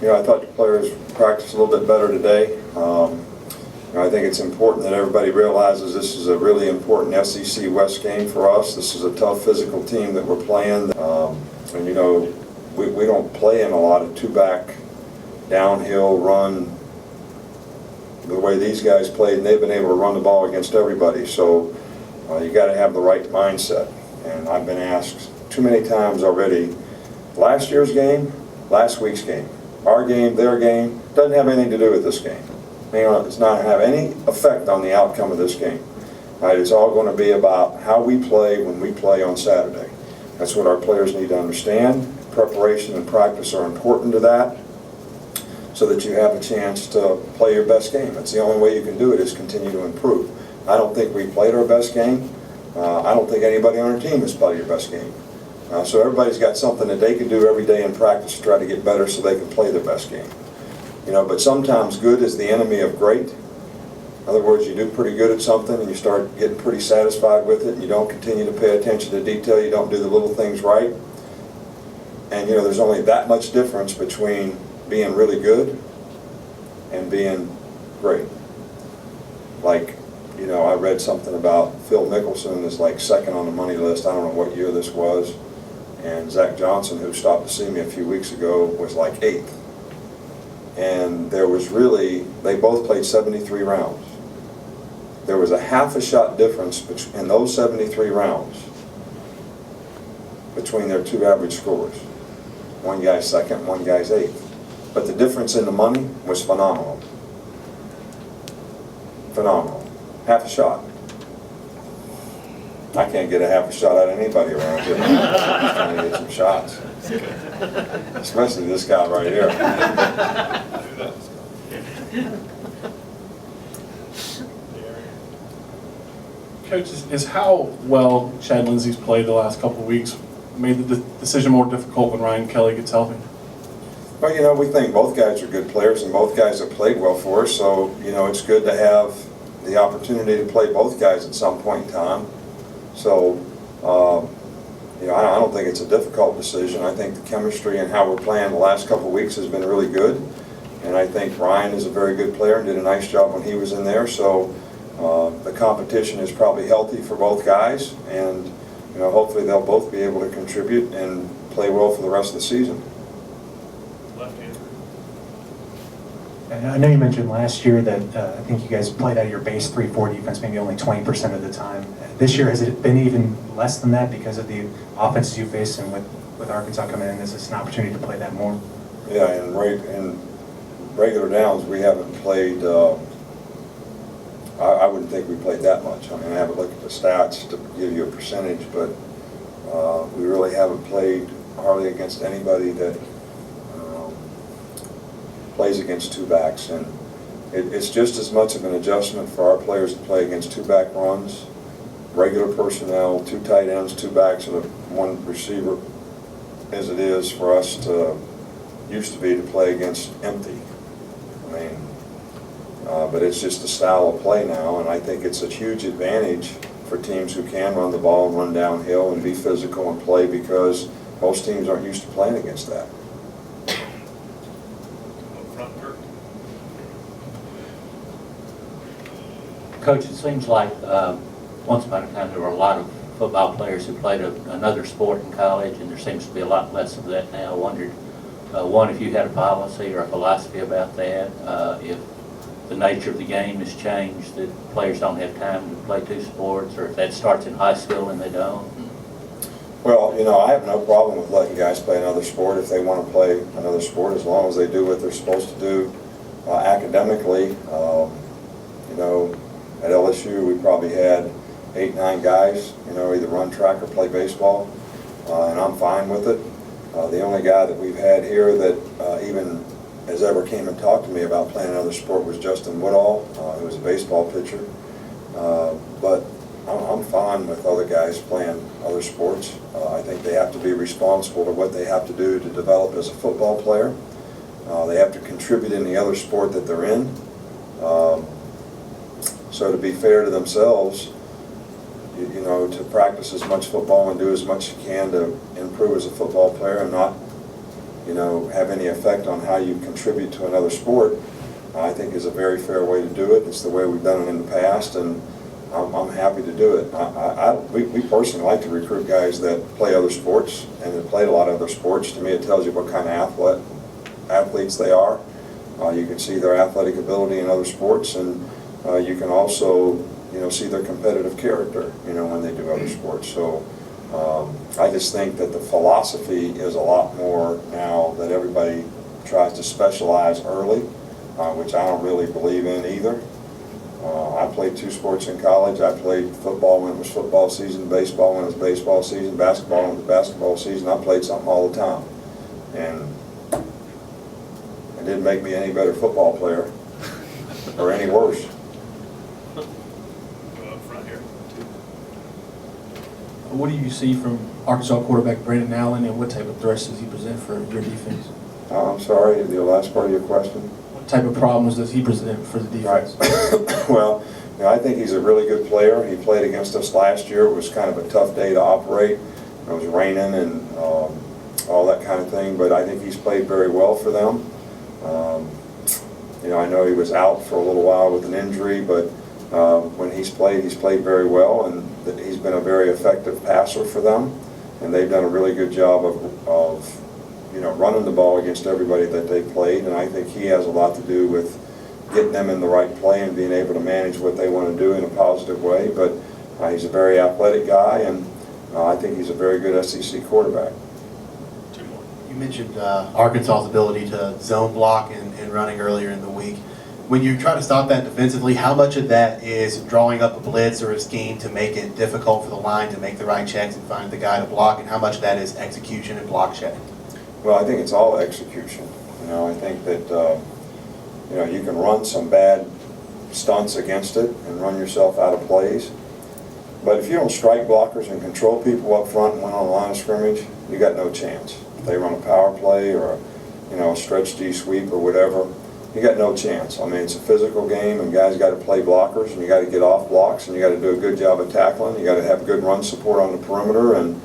I thought the players practiced a little bit better today. I think it's important that everybody realizes this is a really important SEC West game for us. This is a tough physical team that we're playing. We don't play in a lot of two-back downhill run the way these guys played, and they've been able to run the ball against everybody. So you got to have the right mindset. And I've been asked too many times already, last year's game, last week's game, our game, their game, doesn't have anything to do with this game. It's not have any effect on the outcome of this game. Right? It's all going to be about how we play when we play on Saturday. That's what our players need to understand. Preparation and practice are important to that, so that you have a chance to play your best game. That's the only way you can do it, is continue to improve. I don't think we played our best game. I don't think anybody on our team has played their best game. So everybody's got something that they can do every day in practice to try to get better so they can play their best game. But sometimes good is the enemy of great. In other words, you do pretty good at something and you start getting pretty satisfied with it, and you don't continue to pay attention to detail, you don't do the little things right. And there's only that much difference between being really good and being great. Like, I read something about Phil Mickelson is like second on the money list. I don't know what year this was. And Zach Johnson, who stopped to see me a few weeks ago, was like 8th. And there was they both played 73 rounds. There was a half a shot difference in those 73 rounds between their two average scores. One guy's second, one guy's 8th. But the difference in the money was phenomenal. Phenomenal. Half a shot. I can't get a half a shot out of anybody around here. I'm just trying to get some shots. Especially this guy right here. Coach, is how well Chad Lindsey's played the last couple of weeks made the decision more difficult when Ryan Kelly gets healthy? Well, we think both guys are good players, and both guys have played well for us, so, it's good to have the opportunity to play both guys at some point in time. So, I don't think it's a difficult decision. I think the chemistry and how we're playing the last couple of weeks has been really good, and I think Ryan is a very good player and did a nice job when he was in there, so the competition is probably healthy for both guys, and hopefully they'll both be able to contribute and play well for the rest of the season. I know you mentioned last year that I think you guys played out of your base 3-4 defense maybe only 20% of the time. This year, has it been even less than that because of the offenses you face, and with Arkansas coming in, is this an opportunity to play that more? Yeah, in regular downs, we haven't played, I wouldn't think we played that much. I haven't looked at the stats to give you a percentage, but we really haven't played hardly against anybody that plays against two backs, and it's just as much of an adjustment for our players to play against two-back runs, regular personnel, two tight ends, two backs, and one receiver, as it is for us to used to be to play against empty. But it's just the style of play now, and I think it's a huge advantage for teams who can run the ball and run downhill and be physical and play, because most teams aren't used to playing against that. Coach, it seems like once upon a time there were a lot of football players who played another sport in college, and there seems to be a lot less of that now. I wondered, one, if you had a policy or a philosophy about that, if the nature of the game has changed, that players don't have time to play two sports, or if that starts in high school and they don't. Well, I have no problem with letting guys play another sport if they want to play another sport, as long as they do what they're supposed to do academically. At LSU, we probably had 8-9 guys, either run track or play baseball, and I'm fine with it. The only guy that we've had here that even has ever came and talked to me about playing another sport was Justin Woodall, who was a baseball pitcher. But I'm fine with other guys playing other sports. I think they have to be responsible to what they have to do to develop as a football player. They have to contribute in the other sport that they're in. So to be fair to themselves, to practice as much football and do as much as you can to improve as a football player, and not have any effect on how you contribute to another sport, I think is a very fair way to do it. It's the way we've done it in the past, and I'm happy to do it. We personally like to recruit guys that play other sports and that played a lot of other sports. To me, it tells you what kind of athletes they are. You can see their athletic ability in other sports, and you can also, see their competitive character, when they do other sports. So I just think that the philosophy is a lot more now that everybody tries to specialize early, which I don't really believe in either. I played 2 sports in college. I played football when it was football season, baseball when it was baseball season, basketball when it was basketball season. I played something all the time. And it didn't make me any better football player or any worse. Go up front here. What do you see from Arkansas quarterback Brandon Allen, and what type of threats does he present for your defense? I'm sorry, the last part of your question? What type of problems does he present for the defense? Right. Well, I think he's a really good player. He played against us last year. It was kind of a tough day to operate. It was raining and all that kind of thing, but I think he's played very well for them. I know he was out for a little while with an injury, but when he's played very well, and he's been a very effective passer for them, and they've done a really good job of running the ball against everybody that they played, and I think he has a lot to do with getting them in the right play and being able to manage what they want to do in a positive way. But he's a very athletic guy, and I think he's a very good SEC quarterback. Two more. You mentioned Arkansas's ability to zone block and running earlier in the week. When you try to stop that defensively, how much of that is drawing up a blitz or a scheme to make it difficult for the line to make the right checks and find the guy to block, and how much of that is execution and block check? Well, I think it's all execution. I think that you can run some bad stunts against it and run yourself out of plays. But if you don't strike blockers and control people up front and win on the line of scrimmage, you got no chance. If they run a power play or a stretch D sweep or whatever, you got no chance. I mean, it's a physical game, and guys got to play blockers, and you got to get off blocks, and you got to do a good job of tackling. You got to have good run support on the perimeter and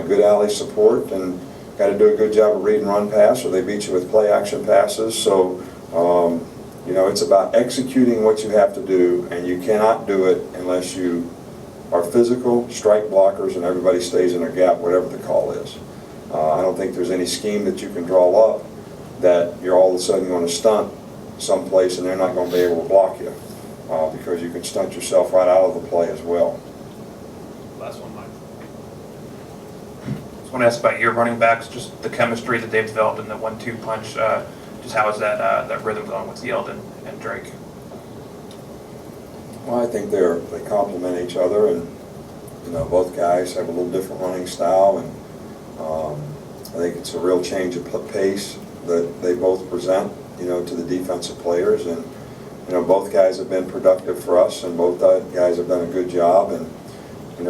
good alley support, and got to do a good job of read and run pass, or they beat you with play action passes. So it's about executing what you have to do, and you cannot do it unless you are physical, strike blockers, and everybody stays in their gap, whatever the call is. I don't think there's any scheme that you can draw up that you're all of a sudden going to stunt someplace and they're not going to be able to block you, because you can stunt yourself right out of the play as well. Last one, Mike. I want to ask about your running backs, just the chemistry that they've developed in the 1-2 punch. Just how is that rhythm going with Yeldon and Drake? Well, I think they complement each other, and both guys have a little different running style, and I think it's a real change of pace that they both present, to the defensive players, and both guys have been productive for us, and both guys have done a good job, and we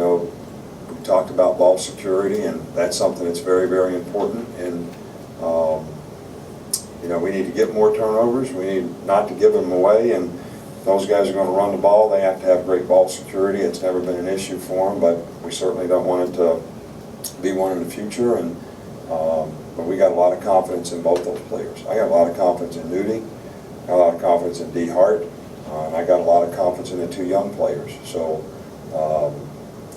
talked about ball security, and that's something that's very, very important, and we need to get more turnovers. We need not to give them away, and those guys are going to run the ball. They have to have great ball security. It's never been an issue for them, but we certainly don't want it to be one in the future. And but we got a lot of confidence in both those players. I got a lot of confidence in Nudie. I got a lot of confidence in D. Hart. And I got a lot of confidence in the 2 young players. So,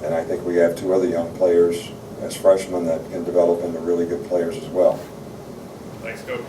and I think we have 2 other young players as freshmen that can develop into really good players as well. Thanks, Coach.